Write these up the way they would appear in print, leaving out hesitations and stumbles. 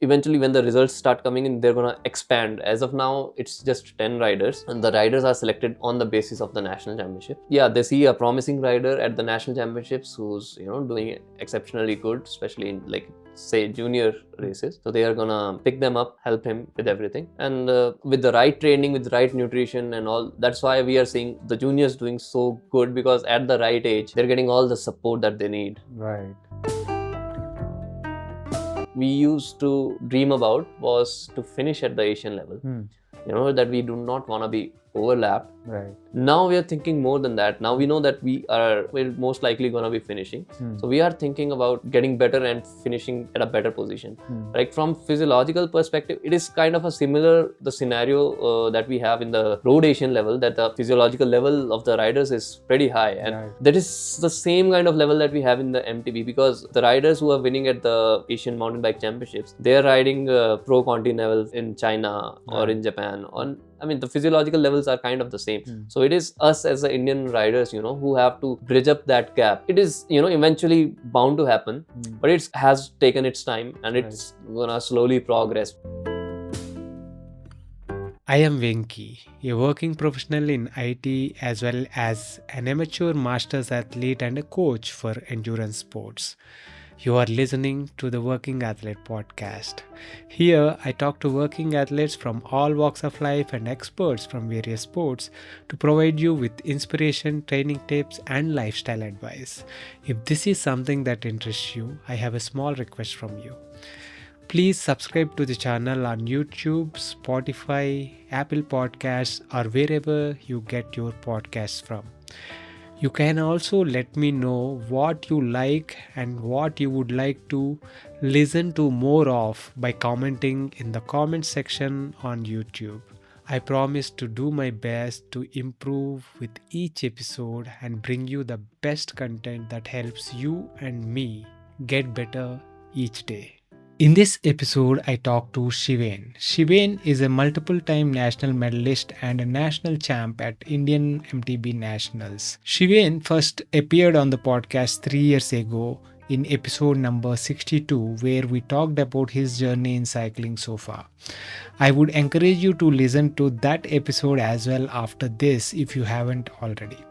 eventually when the results start coming in, they're gonna expand. As of now, it's just 10 riders, and the riders are selected on the basis of the national championship. Yeah, they see a promising rider at the national championships who's doing exceptionally good, especially in like say junior races. So they are gonna pick them up, help him with everything, and with the right training, with the right nutrition and all. That's why we are seeing the juniors doing so good, because at the right age they're getting all the support that they need. Right. We used to dream about was to finish at the Asian level. That we do not want to be overlapped. Right. Now we are thinking more than that. Now we know that we're most likely going to be finishing. So we are thinking about getting better and finishing at a better position. Like from physiological perspective, it is kind of a similar the scenario that we have in the road Asian level, that the physiological level of the riders is pretty high, and that is the same kind of level that we have in the MTB, because the riders who are winning at the Asian mountain bike championships, they are riding pro conti levels in China or in Japan. The physiological levels are kind of the same. So it is us as the Indian riders, who have to bridge up that gap. It is, eventually bound to happen, but it has taken its time, and it's gonna slowly progress. I am Venki, a working professional in IT as well as an amateur masters athlete and a coach for endurance sports. You are listening to the Working Athlete podcast. Here, I talk to working athletes from all walks of life and experts from various sports to provide you with inspiration, training tips, and lifestyle advice. If this is something that interests you, I have a small request from you. Please subscribe to the channel on YouTube, Spotify, Apple Podcasts, or wherever you get your podcasts from. You can also let me know what you like and what you would like to listen to more of by commenting in the comment section on YouTube. I promise to do my best to improve with each episode and bring you the best content that helps you and me get better each day. In this episode, I talk to Shiven. Shiven is a multiple-time national medalist and a national champ at Indian MTB Nationals. Shiven first appeared on the podcast 3 years ago in episode number 62, where we talked about his journey in cycling so far. I would encourage you to listen to that episode as well after this if you haven't already.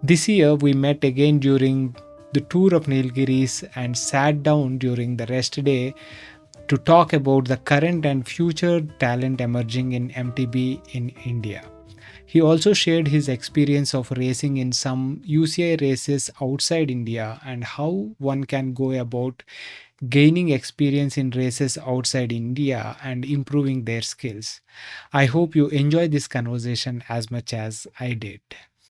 This year, we met again during the tour of Nilgiris and sat down during the rest day to talk about the current and future talent emerging in MTB in India. He also shared his experience of racing in some UCI races outside India and how one can go about gaining experience in races outside India and improving their skills. I hope you enjoy this conversation as much as I did.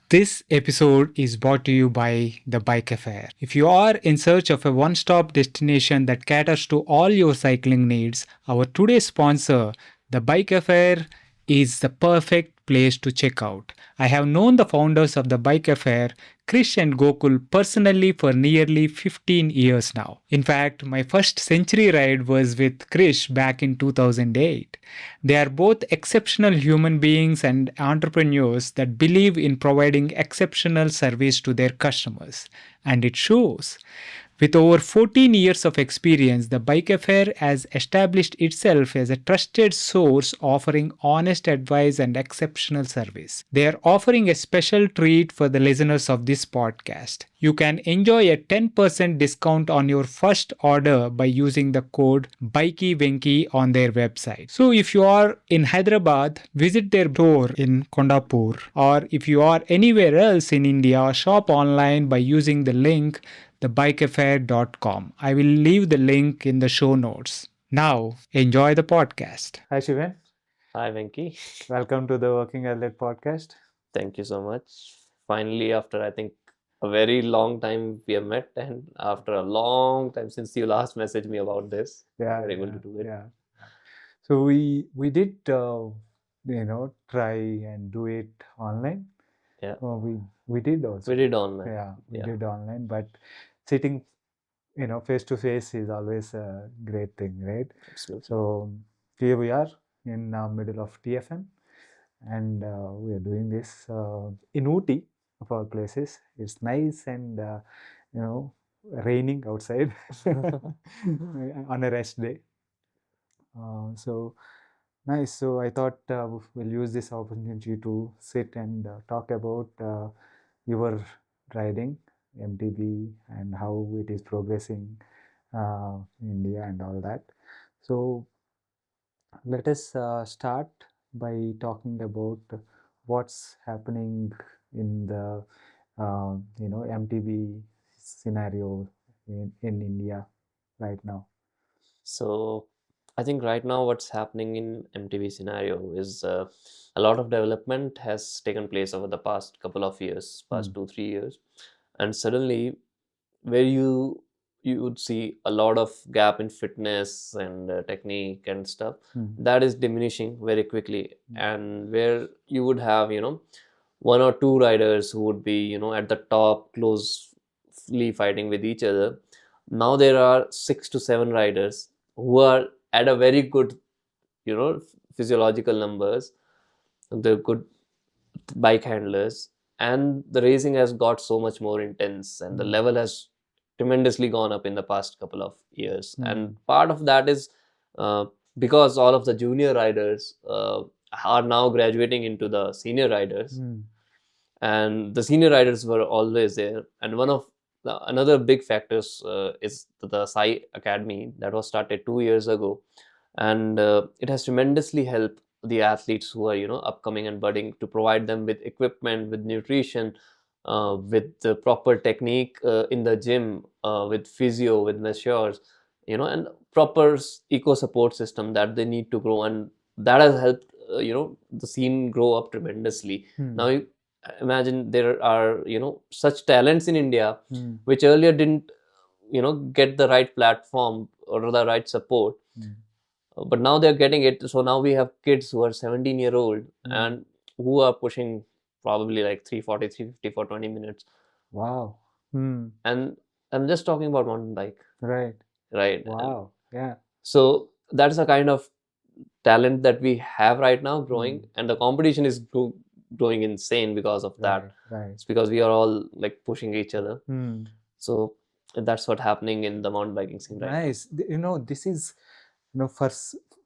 This episode is brought to you by The Bike Affair. If you are in search of a one-stop destination that caters to all your cycling needs, our today's sponsor, The Bike Affair, is the perfect place to check out. I have known the founders of The Bike Affair, Krish and Gokul, personally for nearly 15 years now. In fact, my first century ride was with Krish back in 2008. They are both exceptional human beings and entrepreneurs that believe in providing exceptional service to their customers. And it shows. With over 14 years of experience, the Bike Affair has established itself as a trusted source offering honest advice and exceptional service. They are offering a special treat for the listeners of this podcast. You can enjoy a 10% discount on your first order by using the code BikeyVenki on their website. So if you are in Hyderabad, visit their store in Kondapur, or if you are anywhere else in India, shop online by using the link thebikeaffair.com. I will leave the link in the show notes. Now, enjoy the podcast. Hi, Shiven. Hi, Venki. Welcome to the Working Athlete podcast. Thank you so much. Finally, after I think a very long time we have met, and after a long time since you last messaged me about this, we're able to do it. Yeah. So we did try and do it online. Yeah. We did also. We did online. Yeah, we did online, but sitting face to face is always a great thing, right? Absolutely. So here we are in the middle of TFM, and we are doing this in Ooty, of all places. It's nice and raining outside on a rest day. So nice. So I thought we'll use this opportunity to sit and talk about your riding, MTB, and how it is progressing in India and all that. So let us start by talking about what's happening in the MTB scenario in India right now. So I think right now what's happening in MTV scenario is a lot of development has taken place over the past couple of years, past 2-3 years, and suddenly where you would see a lot of gap in fitness and technique and stuff that is diminishing very quickly, and where you would have one or two riders who would be at the top closely fighting with each other. Now there are 6 to 7 riders who are at a very good physiological numbers. They're good bike handlers, and the racing has got so much more intense, and the level has tremendously gone up in the past couple of years. And part of that is because all of the junior riders are now graduating into the senior riders, and the senior riders were always there. And one of another big factors is the Sai Academy that was started 2 years ago, and it has tremendously helped the athletes who are upcoming and budding, to provide them with equipment, with nutrition, with the proper technique in the gym, with physio, with masseurs, and proper eco support system that they need to grow. And that has helped the scene grow up tremendously. Now you imagine there are such talents in India which earlier didn't get the right platform or the right support, but now they're getting it. So now we have kids who are 17-year-old and who are pushing probably like 340, 350 for 20 minutes. Wow. And I'm just talking about mountain bike. Right. Wow. Yeah. So that's a kind of talent that we have right now growing, and the competition is growing insane because of that. Right. It's because we are all like pushing each other. So that's what's happening in the mountain biking scene right now. Nice. This is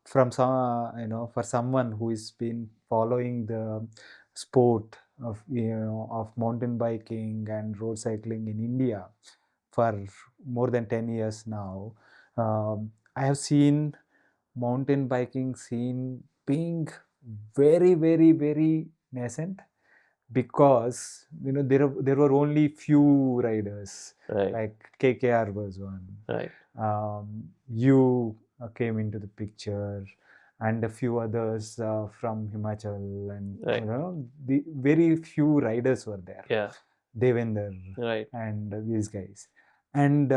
from some for someone who has been following the sport of of mountain biking and road cycling in India for more than 10 years now. I have seen mountain biking scene being very, very, very nascent, because there were only few riders. Right. Like KKR was one. Right. You came into the picture, and a few others from Himachal, and Right. the very few riders were there. Yeah. Devender, Right. and these guys. And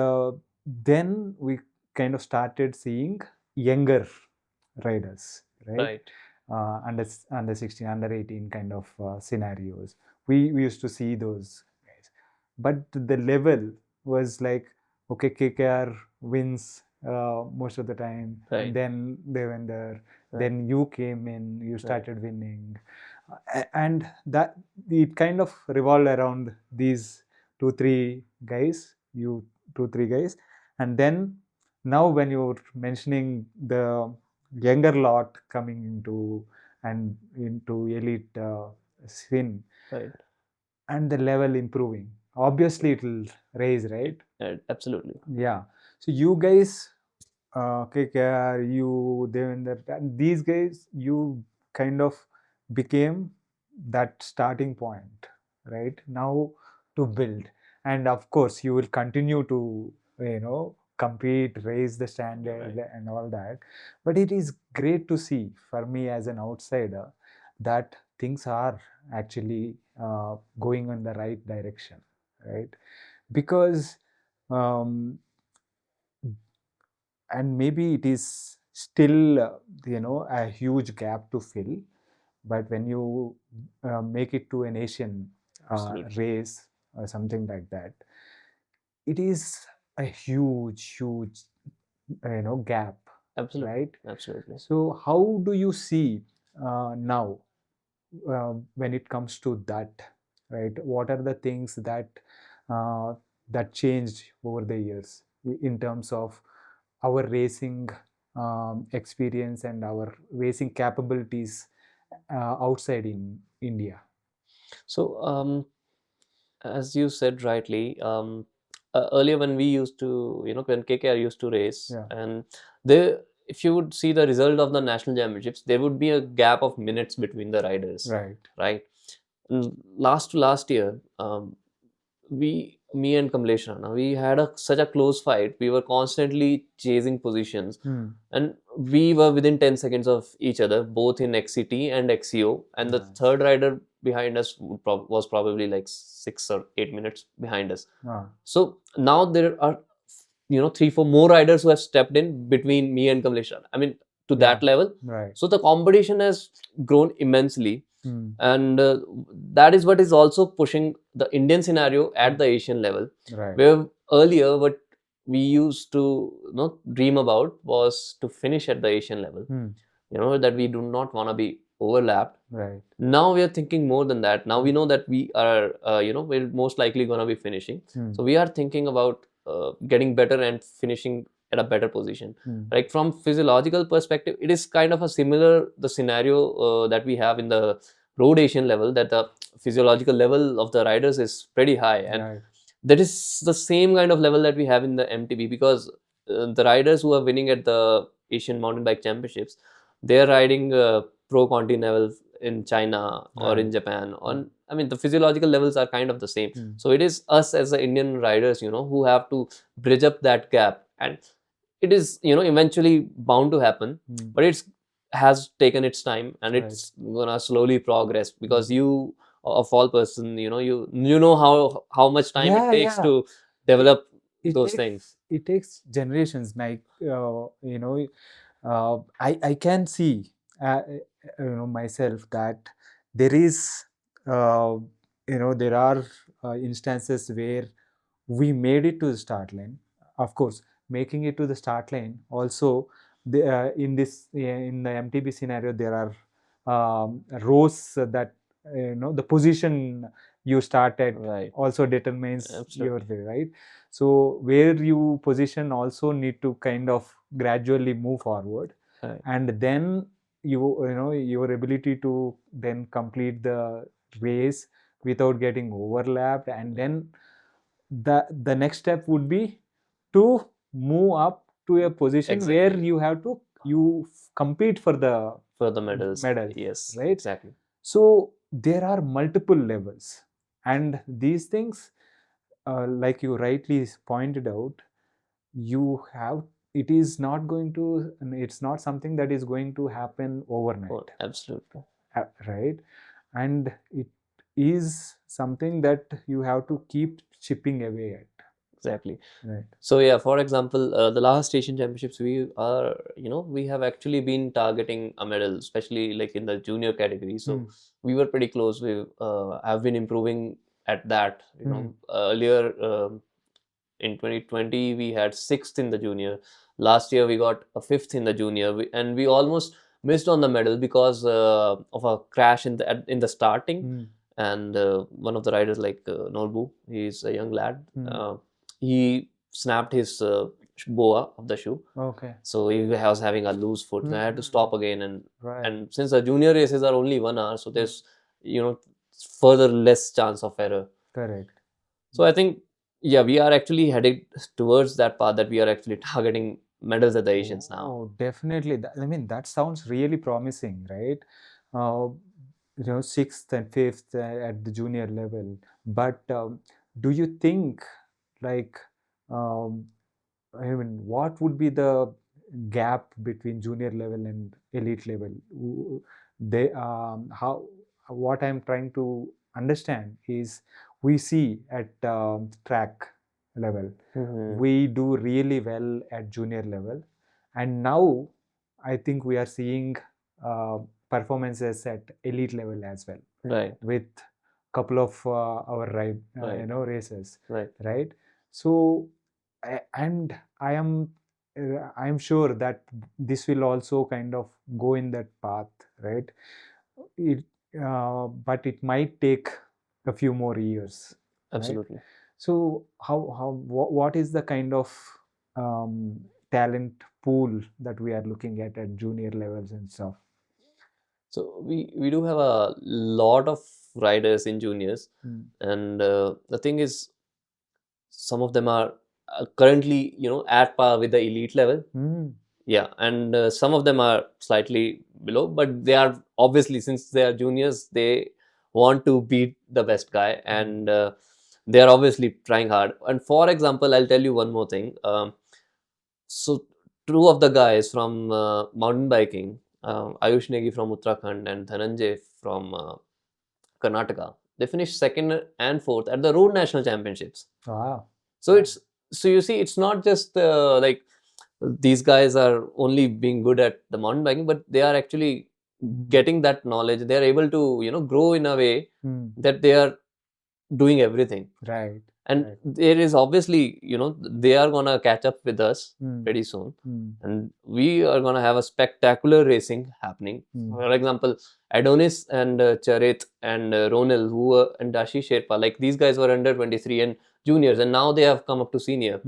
then we kind of started seeing younger riders, right? Under 16, under 18 kind of scenarios. We used to see those guys. But the level was like, okay, KKR wins most of the time. Right. And then Devender, then you came in, you started winning. And that it kind of revolved around these 2-3 guys, and then now when you're mentioning the younger lot coming into elite scene, Right. and the level improving, obviously it will raise, right? Absolutely. Yeah. So you guys, KKR, you, Devender, and these guys, you kind of became that starting point right now to build. And of course you will continue to compete, raise the standard, and all that. But it is great to see, for me as an outsider, that things are actually going in the right direction, right? Because and maybe it is still a huge gap to fill, but when you make it to an Asian race or something like that, it is a huge gap. Absolutely. Right? Absolutely. So how do you see now when it comes to that, right? What are the things that that changed over the years in terms of our racing experience and our racing capabilities outside in India? So, as you said rightly, earlier when we used to, when KKR used to race, Yeah. and they, if you would see the result of the national championships, there would be a gap of minutes between the riders, Right. right? And last to last year, me and Kamlesh Rana, we had such a close fight. We were constantly chasing positions, and we were within 10 seconds of each other, both in XCT and XCO. And the Nice. third rider behind us was probably like 6 or 8 minutes behind us. Ah. So now there are, 3, 4 more riders who have stepped in between me and Kamlesh Rana. I mean, to that Yeah. level. Right. So the competition has grown immensely. Hmm. And that is what is also pushing the Indian scenario at the Asian level, Right. where earlier what we used to dream about was to finish at the Asian level. Hmm. That we do not want to be overlapped. Right. Now we are thinking more than that. Now we know that we are, we're most likely going to be finishing. Hmm. So we are thinking about getting better and finishing at a better position. Hmm. Like from physiological perspective, it is kind of a similar the scenario that we have in the road Asian level, that the physiological level of the riders is pretty high, and Right. that is the same kind of level that we have in the MTB, because the riders who are winning at the Asian Mountain Bike Championships, they are riding pro conti level in China or in Right. Japan. I mean, the physiological levels are kind of the same. Hmm. So it is us as the Indian riders, who have to bridge up that gap, and it is, eventually bound to happen, Hmm. but it's has taken its time, and Right. it's gonna slowly progress, because you, of all person, you know how much time Yeah, it takes yeah. to develop It those takes things. it takes generations. Like I can see myself that there is there are instances where we made it to the start line. Of course, making it to the start line also, in the MTB scenario, there are rows that the position you start at Right. also determines your Absolutely. way, right? So where you position also need to kind of gradually move forward, Right. and then your ability to then complete the race without getting overlapped, and then the next step would be to move up to a position Exactly. where you compete for the medals. medals, Yes, right? exactly. So there are multiple levels, and these things, like you rightly pointed out, it is not going to, it's not something that is going to happen overnight. Absolutely. Right? And it is something that you have to keep chipping away at. Exactly. Right. So yeah, for example, the last Asian Championships, we have actually been targeting a medal, especially like in the junior category. So we were pretty close. We have been improving at that. Earlier, in 2020, we had 6th in the junior. Last year, we got a 5th in the junior, and we almost missed on the medal because of a crash in the starting. And one of the riders, like Norbu, he's a young lad. He snapped his boa of the shoe. Okay. So he was having a loose foot. I had to stop again, Right. and since the junior races are only 1 hour, so there's further less chance of error. Correct. So I think, yeah, we are actually headed towards that path, that we are actually targeting medals at the Asians now. Oh, definitely. I mean, that sounds really promising, right? 6th and 5th at the junior level. But do you think, like, I mean, what would be the gap between junior level and elite level? What I'm trying to understand is, we see at track level, we do really well at junior level, and now I think we are seeing performances at elite level as well, Right. with couple of our Right. races, Right. So and I am sure that this will also kind of go in that path, right? But it might take a few more years. Right? Absolutely. So what is the kind of talent pool that we are looking at junior levels and stuff? So we do have a lot of riders in juniors, and the thing is, some of them are currently at par with the elite level. Yeah, and some of them are slightly below, but they are obviously, since they are juniors, they want to beat the best guy, and they are obviously trying hard. And for example, I'll tell you one more thing. So two of the guys from mountain biking, Ayush Negi from Uttarakhand and Dhananjay from Karnataka, they finished second and fourth at the Road National Championships. Wow. So you see, it's not just like these guys are only being good at the mountain biking, but they are actually getting that knowledge. They are able to grow in a way that they are doing everything. Right. And right. there is obviously, they are gonna catch up with us pretty soon, and we are gonna have a spectacular racing happening. For example, Adonis and Charit and Ronil, and Dashi Sherpa, like these guys were under 23 and juniors, and now they have come up to senior.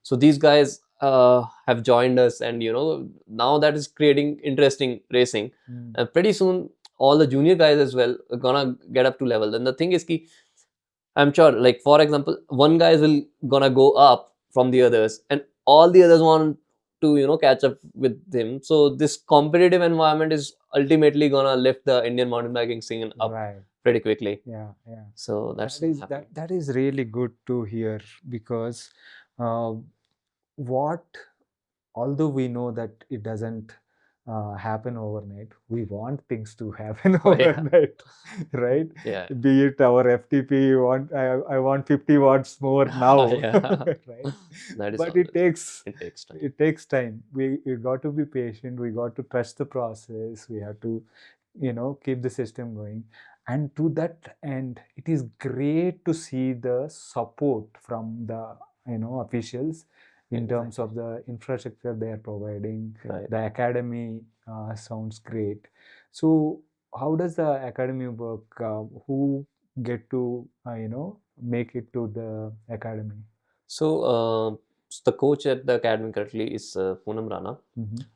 So these guys have joined us, and now that is creating interesting racing. And pretty soon, all the junior guys as well are gonna get up to level. And the thing is, I'm sure, like for example, one guy will gonna go up from the others, and all the others want to catch up with him. So this competitive environment is ultimately gonna lift the Indian mountain biking scene up pretty quickly. Yeah. So that is really good to hear, because although we know that it doesn't happen overnight, we want things to happen overnight, right? Yeah. Be it our FTP, I want 50 watts more now, right? But it takes time. It takes time. We got to be patient. We got to trust the process. We have to, keep the system going. And to that end, it is great to see the support from the officials in terms of the infrastructure they are providing. The academy sounds great. So how does the academy work? Who get to make it to the academy? So the coach at the academy currently is Poonam Rana.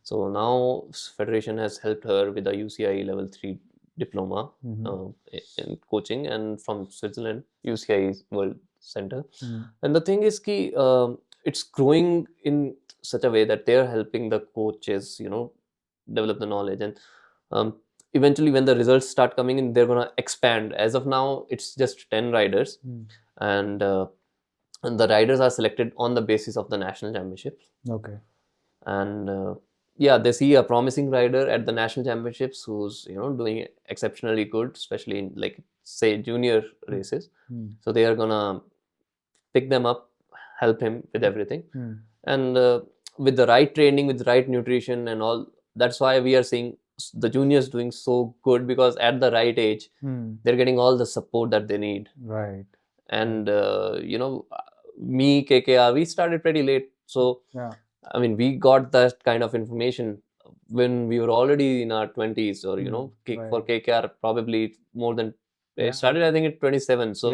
So now Federation has helped her with the UCI level 3 diploma in coaching, and from Switzerland, UCI World Center. And the thing is it's growing in such a way that they're helping the coaches develop the knowledge, and eventually when the results start coming in, they're going to expand. As of now, it's just 10 riders, and the riders are selected on the basis of the national championships. Okay. And they see a promising rider at the national championships who's doing exceptionally good, especially in, like, say, junior races. So they are gonna pick them up, help him with everything, and with the right training, with the right nutrition and all. That's why we are seeing the juniors doing so good, because at the right age they're getting all the support that they need. Right. And me, KKR, we started pretty late, so I mean, we got that kind of information when we were already in our 20s, or for KKR probably more than it started, I think, at 27. So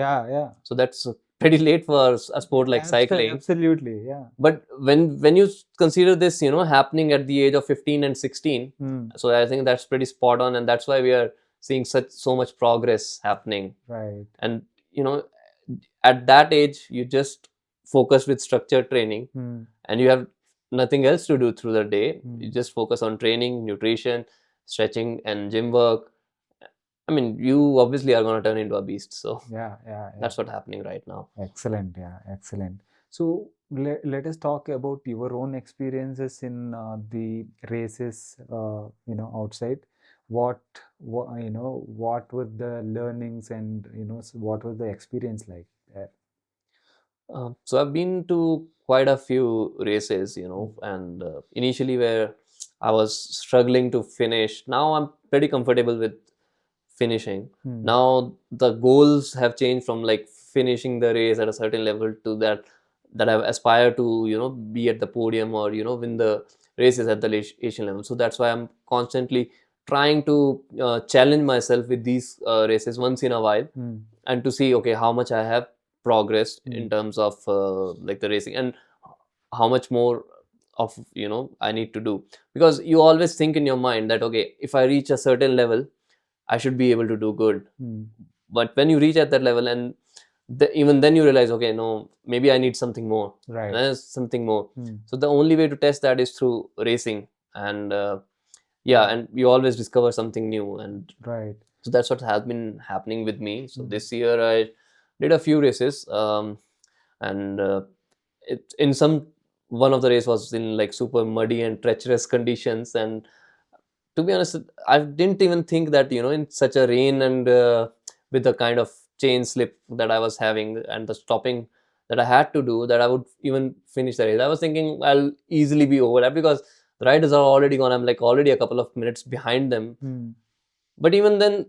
so that's pretty late for a sport like cycling. Absolutely, yeah. But when you consider this, happening at the age of 15 and 16, so I think that's pretty spot on, and that's why we are seeing so much progress happening. Right. And at that age, you just focus with structured training, and you have nothing else to do through the day. You just focus on training, nutrition, stretching, and gym work. I mean, you obviously are going to turn into a beast. So that's what's happening right now. Excellent. Excellent. So let us talk about your own experiences in the races, outside. What were the learnings, and what was the experience like there? So I've been to quite a few races, and initially where I was struggling to finish. Now I'm pretty comfortable with finishing. Now the goals have changed from like finishing the race at a certain level to that I aspire to be at the podium, or win the races at the Asian level. So that's why I'm constantly trying to challenge myself with these races once in a while, and to see, okay, how much I have progressed in terms of like the racing, and how much more of I need to do, because you always think in your mind that okay, if I reach a certain level I should be able to do good. But when you reach at that level, and even then you realize, okay, no, maybe I need something more, Right. and there's something more. So the only way to test that is through racing, and and you always discover something new, and Right. so that's what has been happening with me. So this year I did a few races, and in some one of the race was in like super muddy and treacherous conditions, and to be honest, I didn't even think that in such a rain and with the kind of chain slip that I was having and the stopping that I had to do, that I would even finish the race. I was thinking I'll easily be over that because the riders are already gone. I'm like already a couple of minutes behind them. But even then,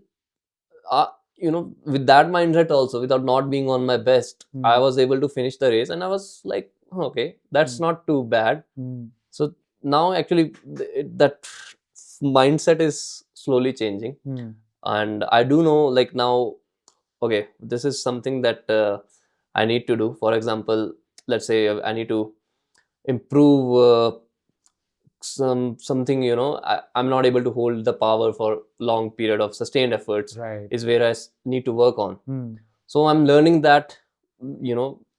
with that mindset also, without not being on my best, I was able to finish the race, and I was like, okay, that's not too bad. So now actually that mindset is slowly changing, and I do know, like, now, okay, this is something that I need to do. For example, let's say I need to improve something, I'm not able to hold the power for long period of sustained efforts. Right. Is where I need to work on. So I'm learning that,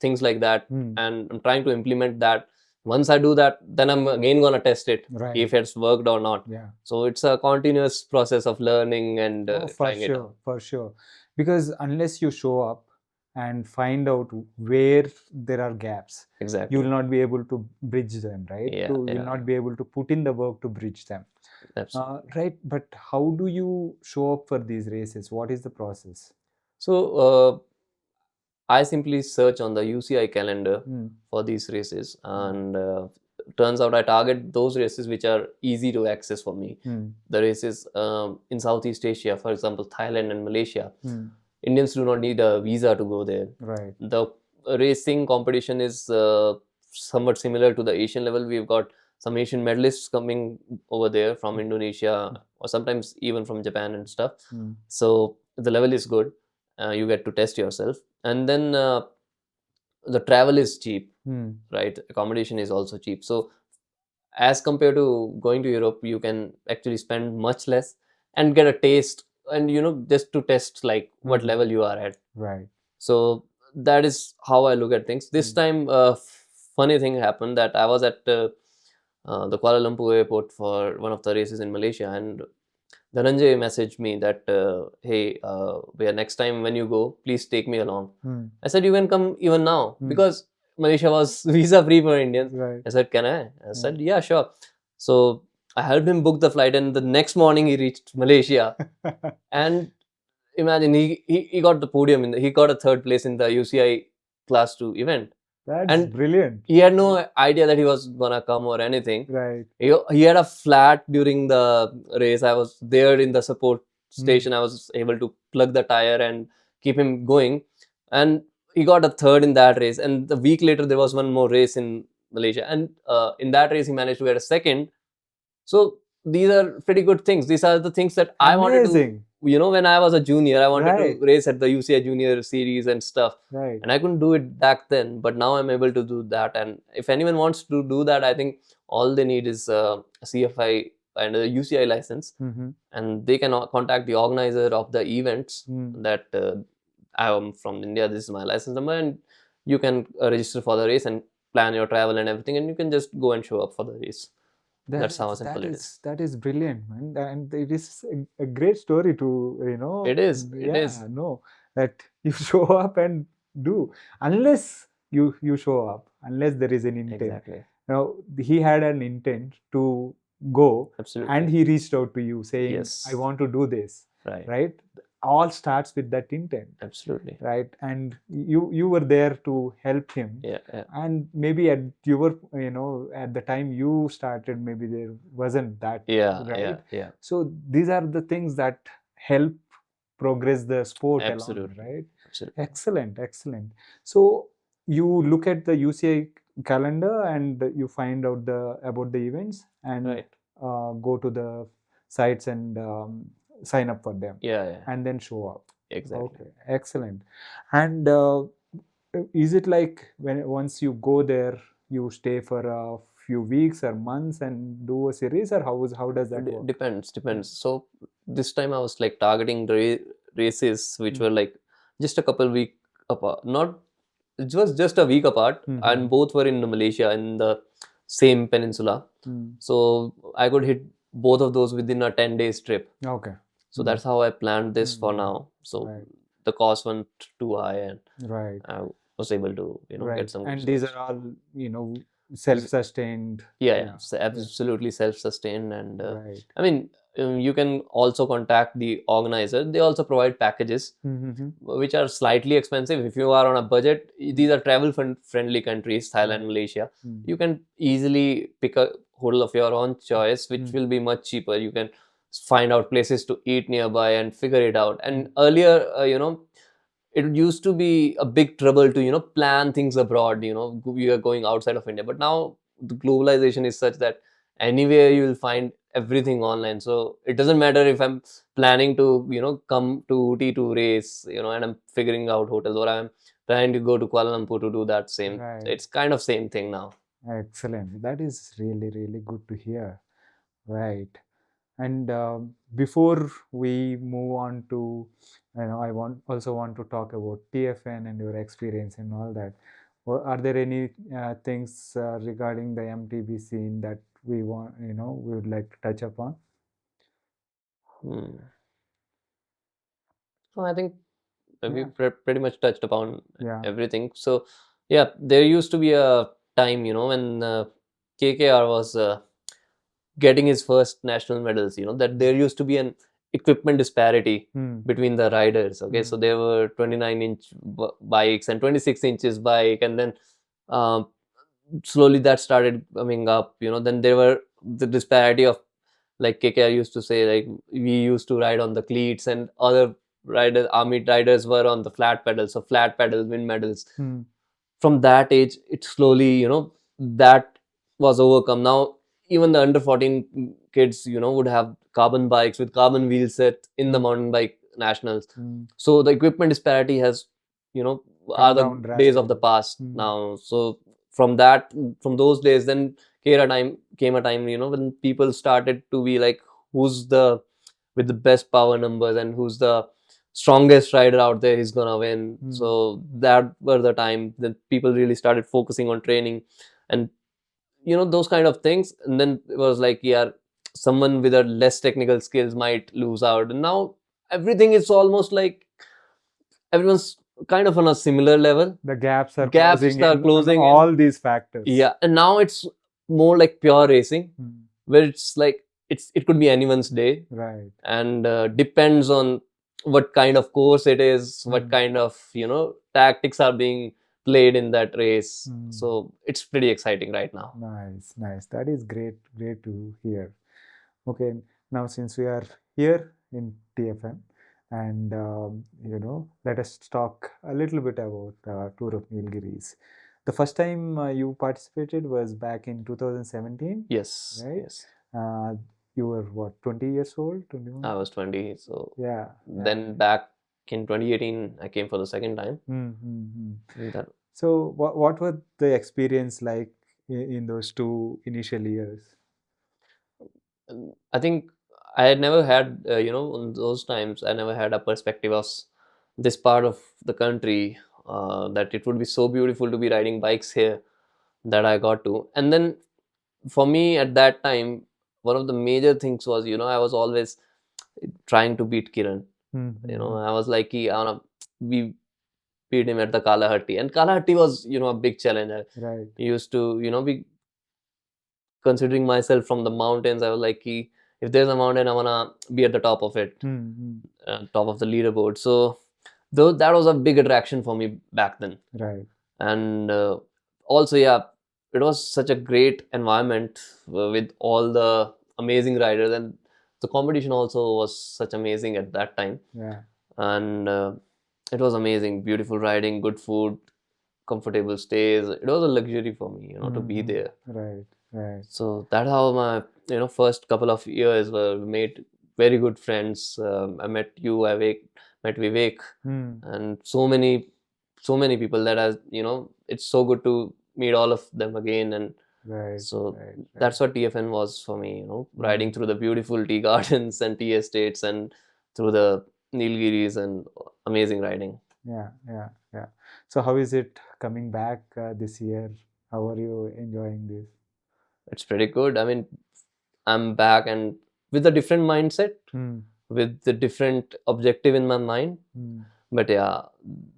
things like that, and I'm trying to implement that. Once I do that, then I'm again gonna test it, Right. if it's worked or not. Yeah. So it's a continuous process of learning and For trying it sure, out. for sure. Because unless you show up and find out where there are gaps, Exactly. you will not be able to bridge them, right? Yeah, You will yeah. not be able to put in the work to bridge them. Absolutely. Right. But how do you show up for these races? What is the process? So I simply search on the UCI calendar for these races, and turns out I target those races which are easy to access for me. The races in Southeast Asia, for example, Thailand and Malaysia, Indians do not need a visa to go there. Right. The racing competition is somewhat similar to the Asian level. We've got some Asian medalists coming over there from Indonesia, or sometimes even from Japan and stuff. So the level is good. You get to test yourself, and then the travel is cheap, right? Accommodation is also cheap. So as compared to going to Europe, you can actually spend much less and get a taste, and just to test like what level you are at. Right. So that is how I look at things. This time, funny thing happened that I was at the Kuala Lumpur airport for one of the races in Malaysia, and Dhananjay messaged me that, hey, where next time when you go, please take me along. I said, you can come even now, because Malaysia was visa free for Indians. Right. I said, can I? I said, yeah, sure. So I helped him book the flight, and the next morning he reached Malaysia. And imagine, he got the podium, he got a third place in the UCI Class 2 event. That's brilliant. He had no idea that he was gonna come or anything. Right. He had a flat during the race. I was there in the support station. I was able to plug the tire and keep him going. And he got a third in that race. And the week later, there was one more race in Malaysia. And in that race, he managed to get a second. So these are pretty good things. These are the things that I wanted to. When I was a junior, I wanted to race at the UCI Junior Series and stuff. Right. And I couldn't do it back then, but now I'm able to do that. And if anyone wants to do that, I think all they need is a CFI and a UCI license. And they can contact the organizer of the events that I am from India, this is my license number, and you can register for the race and plan your travel and everything, and you can just go and show up for the race. That's how simple it is. That is brilliant, man. And it is a great story to, It is. Yeah, it is. No, that you show up and do. Unless you show up, unless there is an intent. Exactly. Now, he had an intent to go. Absolutely. And he reached out to you saying, yes, I want to do this. Right. All starts with that intent. Absolutely. Right. And you were there to help him. Yeah. And maybe at the time you started, maybe there wasn't that. Right. Yeah. So these are the things that help progress the sport. Absolutely. Along, right. Absolutely. Excellent. So you look at the UCI calendar and you find out about the events and go to the sites and sign up for them. Yeah. And then show up. Exactly. Okay, excellent. And is it like once you go there, you stay for a few weeks or months and do a series, or how does that work? Depends. So this time I was like targeting the races which were like just a couple week apart. Not it was just a week apart, and both were in Malaysia in the same peninsula. So I could hit both of those within a 10 days trip. Okay. So that's how I planned this for now. So Right. the cost went too high, and Right. I was able to get some. And good these results. are all self-sustained. Yeah. So absolutely self-sustained, and Right. I mean, you can also contact the organizer. They also provide packages which are slightly expensive. If you are on a budget, these are travel-friendly countries, Thailand, Malaysia. You can easily pick a hotel of your own choice, which will be much cheaper. You can find out places to eat nearby and figure it out. And earlier, it used to be a big trouble to plan things abroad. We are going outside of India, but now the globalization is such that anywhere you will find everything online. So it doesn't matter if I'm planning to come to Ooty to race, and I'm figuring out hotels, or I'm trying to go to Kuala Lumpur to do that same. Right. It's kind of same thing now. Excellent. That is really, really good to hear. Right. And before we move on to, I also want to talk about TFN and your experience and all that. Are there any things regarding the MTB scene that we would like to touch upon? So I think we Yeah. pretty much touched upon Yeah. everything. So yeah, there used to be a time when KKR was getting his first national medals, that there used to be an equipment disparity between the riders. Okay, so there were 29-inch bikes and 26 inches bike, and then slowly that started coming up. Then there were the disparity of, like KKR used to say, like we used to ride on the cleats, and other riders, army riders, were on the flat pedals. So flat pedals win medals. From that age, it slowly, that was overcome. Now even the under 14 kids, would have carbon bikes with carbon wheel set in the mountain bike nationals. So the equipment disparity has, are the down days of the drastically. past now. So from those days, then came a time, when people started to be like, who's the with the best power numbers, and who's the strongest rider out there, he's gonna win. So that were the time that people really started focusing on training and those kind of things. And then it was like, yeah, someone with a less technical skills might lose out. And now everything is almost like everyone's kind of on a similar level. The gaps are closing on all these factors. Yeah, and now it's more like pure racing, where it's like it could be anyone's day. Right. And depends on what kind of course it is, what kind of tactics are being played in that race. So it's pretty exciting right now. Nice. That is great to hear. Okay, now since we are here in TFN, and let us talk a little bit about Tour of Nilgiris. The first time you participated was back in 2017. Yes. Right? Yes. You were what, 20 years old? 21? I was 20. So yeah. Then back in 2018, I came for the second time. So what was the experience like in those 2 initial years? I think I had never had, in those times, I never had a perspective of this part of the country, that it would be so beautiful to be riding bikes here, that I got to. And then for me at that time, one of the major things was, I was always trying to beat Kiran. I was like, I wanna be beat him at the Kalahatti. And Kalahatti was, a big challenge. Right. I used to, be considering myself from the mountains. I was like, if there's a mountain, I wanna be at the top of it, top of the leaderboard. So though that was a big attraction for me back then. Right. And also, yeah, it was such a great environment with all the amazing riders, and the competition also was such amazing at that time. Yeah. And it was amazing, beautiful riding, good food, comfortable stays. It was a luxury for me, to be there. Right. So that's how my first couple of years were made very good friends. I met you, met Vivek, and so many people that it's so good to meet all of them again. And Right. So Right. that's what TFN was for me, riding through the beautiful tea gardens and tea estates and through the Nilgiris, and amazing riding. Yeah. Yeah. Yeah. So how is it coming back this year? How are you enjoying this? It's pretty good. I mean, I'm back and with a different mindset, Hmm. with the different objective in my mind. Hmm. But yeah,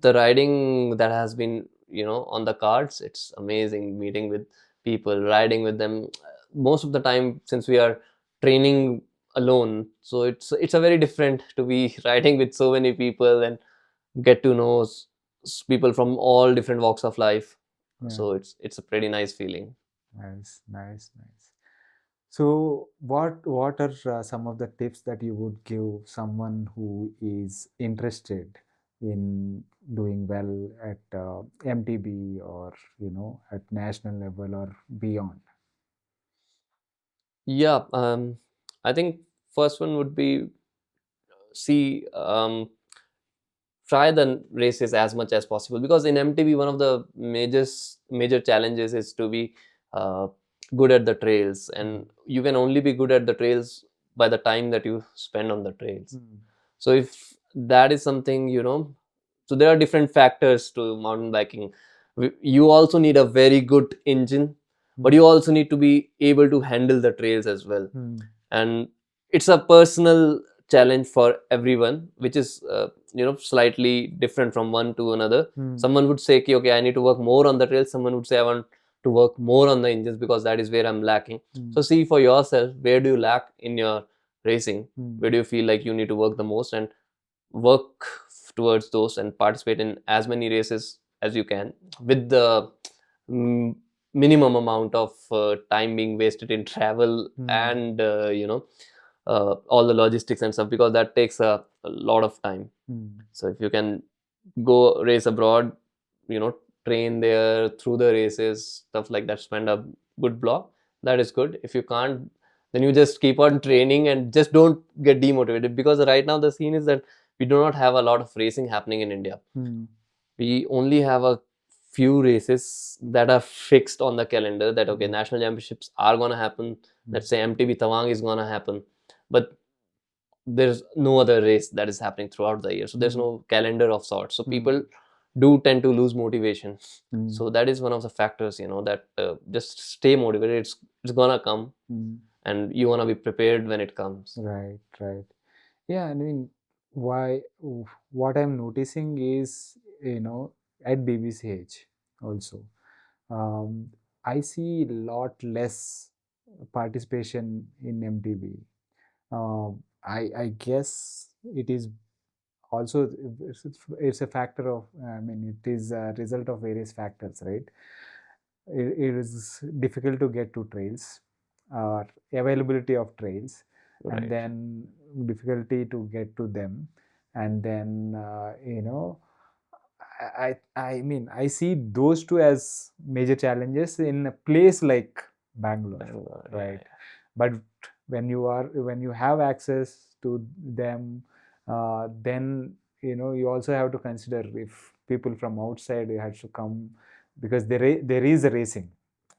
the riding that has been, on the cards, it's amazing meeting with people, riding with them. Most of the time, since we are training alone, so it's a very different to be riding with so many people and get to know people from all different walks of life. Yeah. So it's a pretty nice feeling. Nice. Nice. Nice. So, what are some of the tips that you would give someone who is interested in doing well at MTB, or at national level or beyond? Yeah, I think first one would be, see, try the races as much as possible, because in MTB one of the major challenges is to be uh, good at the trails, and you can only be good at the trails by the time that you spend on the trails. So if that is something, so there are different factors to mountain biking. You also need a very good engine, but you also need to be able to handle the trails as well. And it's a personal challenge for everyone, which is slightly different from one to another. Someone would say, okay, I need to work more on the trails. Someone would say, I want to work more on the engines because that is where I'm lacking. So see for yourself, where do you lack in your racing? Where do you feel like you need to work the most, and work towards those and participate in as many races as you can, with the mm, minimum amount of time being wasted in travel and all the logistics and stuff, because that takes a lot of time. So if you can go race abroad, train there through the races, stuff like that, spend a good block, that is good. If you can't, then you just keep on training and just don't get demotivated, because right now the scene is that we do not have a lot of racing happening in India. We only have a few races that are fixed on the calendar, that okay, national championships are going to happen. Let's say MTB Tawang is going to happen, but there's no other race that is happening throughout the year, so there's no calendar of sorts. So people do tend to lose motivation. So that is one of the factors, that just stay motivated. It's gonna come, and you want to be prepared when it comes. Right, right. Yeah, I mean, why? What I'm noticing is, at BBCH also, um, I see a lot less participation in MTB. I guess it is also, it's a factor of, I mean, it is a result of various factors, right? It is difficult to get to trails, or availability of trails, and Right. then difficulty to get to them, and then I mean, I see those two as major challenges in a place like Bangalore, right? But when you have access to them, then you also have to consider if people from outside have to come, because there is a racing,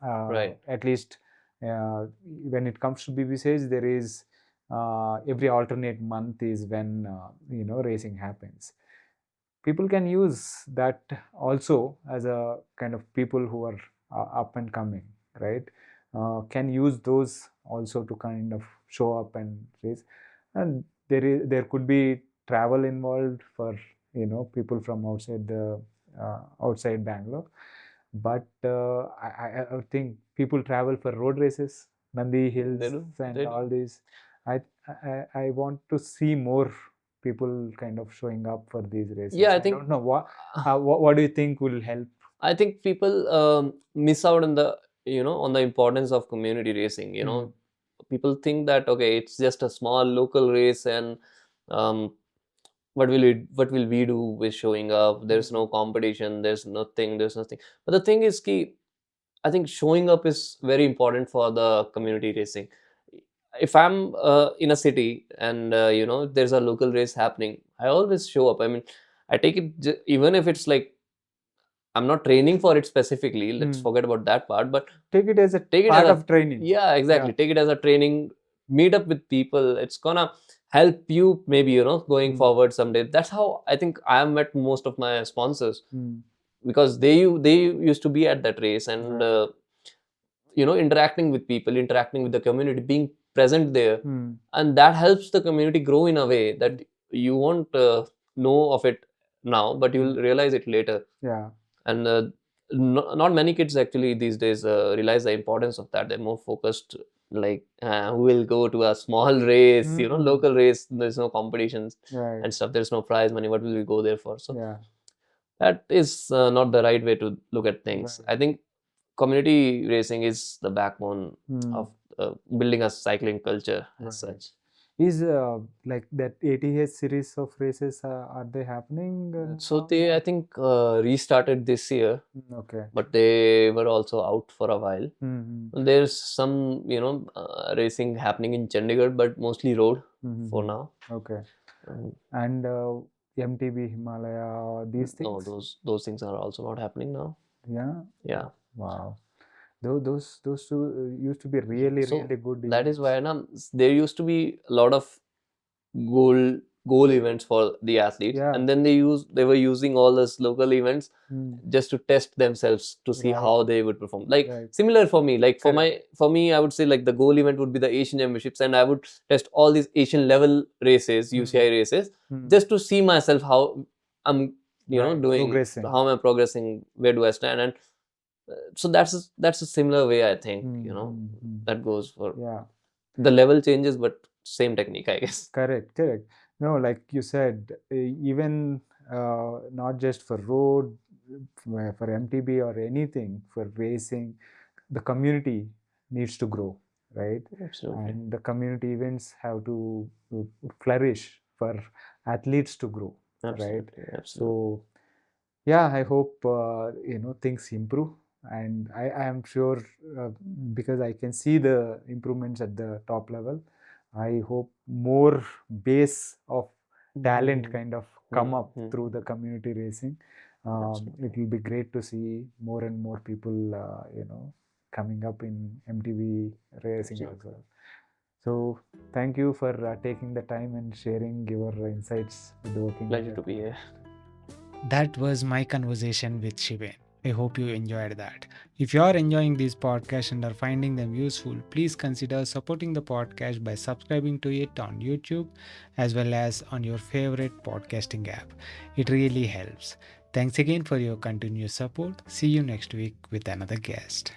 Right. at least when it comes to BBCs, there is every alternate month is when racing happens. People can use that also as a kind of people who are up and coming, right? Can use those also to kind of show up and race. And there could be travel involved for people from outside the outside Bangalore. But I would think people travel for road races, Nandi Hills, and all these. I want to see more people kind of showing up for these races. Yeah, I I think don't know what do you think will help? I think people miss out on the on the importance of community racing. People think that okay, it's just a small local race, and um, what will we do with showing up? There's no competition. There's nothing. There's nothing. But the thing is, key. I think showing up is very important for the community racing. If I'm in a city and there's a local race happening, I always show up. I mean, I take it even if it's like I'm not training for it specifically. Let's forget about that part. But take it as a take it part as a- of training. yeah, exactly. Take it as a training. Meet up with people. It's gonna help you maybe, going forward someday. That's how I think I have met most of my sponsors, because they used to be at that race, and interacting with people, interacting with the community, being present there, and that helps the community grow in a way that you won't know of it now, but you'll realize it later. Yeah. And not many kids actually these days realize the importance of that. They're more focused, like who will go to a small race, local race, there's no competitions and stuff, there's no prize money, what will we go there for? So that is not the right way to look at things. I think community racing is the backbone of building a cycling culture as such. Is like that ATH series of races, are they happening? So now? they, I think, restarted this year, Okay. but they were also out for a while. Mm-hmm. There's some, racing happening in Chandigarh, but mostly road for now. Okay. And MTB Himalaya, these things? No, those things are also not happening now. Yeah. Wow. Those two used to be really good. That is why there used to be a lot of goal events for the athletes, and then they were using all those local events just to test themselves to see how they would perform. Like similar for me, like for me, I would say like the goal event would be the Asian Championships, and I would test all these Asian level races, UCI races, just to see myself how I'm doing, how am I progressing, where do I stand, and so that's a similar way, I think, that goes for the level changes, but same technique, I guess. Correct. No, like you said, even not just for road, for MTB or anything, for racing, the community needs to grow, right? Absolutely. And the community events have to flourish for athletes to grow, right? Absolutely. So yeah, I hope things improve, and I am sure, because I can see the improvements at the top level. I hope more base of talent kind of come up through the community racing. It will be great to see more and more people coming up in MTB racing as well. So thank you for taking the time and sharing your insights with the working. Pleasure to be here. That was my conversation with Shiven. I hope you enjoyed that. If you are enjoying these podcasts and are finding them useful, please consider supporting the podcast by subscribing to it on YouTube as well as on your favorite podcasting app. It really helps. Thanks again for your continuous support. See you next week with another guest.